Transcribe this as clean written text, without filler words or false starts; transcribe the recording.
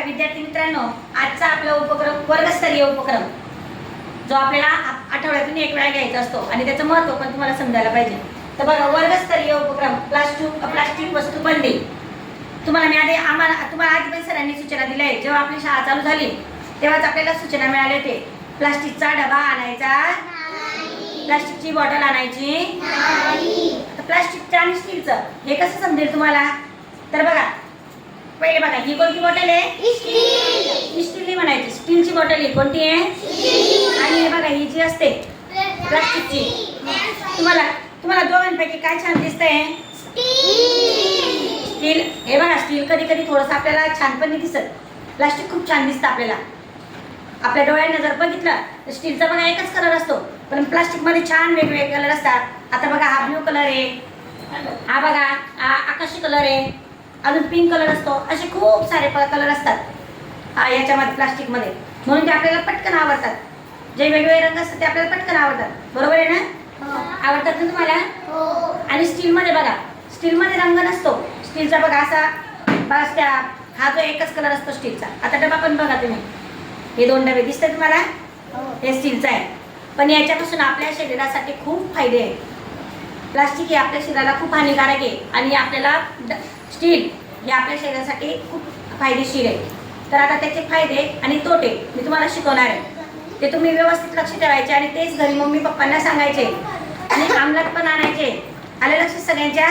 विद्यार्थी मित्रांनो, आजचा आपला उपक्रम वर्गस्तरीय उपक्रम जो आपल्याला आठवड्यातून एक वेळा घ्यायचा असतो आणि त्याचं महत्त्व पण तुम्हाला समजायला पाहिजे. तर बघा, वर्गस्तरीय उपक्रम प्लास्टिक वस्तू बंदी. तुम्हाला आधी सरांनी सूचना दिल्या आहे. जेव्हा आपली शाळा चालू झाली तेव्हाच आपल्याला सूचना मिळाली होती. प्लास्टिकचा डबा आणायचा, प्लास्टिकची बॉटल आणायची. आता प्लास्टिकचं आणि स्टीलचं हे कसं समजेल तुम्हाला? तर बघा, पहिले बघा, ही कोणती बॉटल आहे? स्टील नाही म्हणायची, स्टीलची बॉटल ही कोणती आहे? आणि हे बघा, ही जी असते प्लास्टिकची, तुम्हाला दोघांपैकी काय छान दिसतंय? स्टील. हे बघा, स्टील कधी कधी थोडंसं आपल्याला छान पण नाही दिसत. प्लास्टिक खूप छान दिसतं आपल्याला. आपल्या डोळ्यांना जर बघितलं तर स्टीलचा बघा एकच कलर असतो, पण प्लास्टिकमध्ये छान वेगवेगळे कलर असतात. आता बघा, हा ब्ल्यू कलर आहे, हा बघा हा आकाशी कलर आहे, अजून पिंक कलर असतो. असे खूप सारे कलर असतात याच्यामध्ये प्लास्टिकमध्ये, म्हणून ते आपल्याला पटकन आवडतात. जे वेगवेगळे रंग असतात ते आपल्याला पटकन आवडतात. बरोबर आहे ना? आवडतात ना तुम्हाला? आणि स्टीलमध्ये बघा, स्टीलमध्ये रंग नसतो. स्टीलचा बघा असा बस त्या हा जो एकच कलर असतो स्टीलचा. आता डबा पण बघा तुम्ही, हे दोन डबे दिसतात तुम्हाला? हे स्टीलचा आहे, पण याच्यापासून आपल्या शरीरासाठी खूप फायदे आहेत. प्लास्टिक हे आपल्या शरीराला खूप हानिकारक आहे आणि आपल्याला स्टील हे आपल्या शरीरासाठी खूप फायदेशीर आहे. तर आता त्याचे फायदे आणि तोटे मी तुम्हाला शिकवणार आहे. ते तुम्ही व्यवस्थित लक्ष ठेवायचे आणि तेच घरी मम्मी पप्पांना सांगायचे आणि अंमलात पण आणायचे. आले लक्ष सगळ्यांच्या?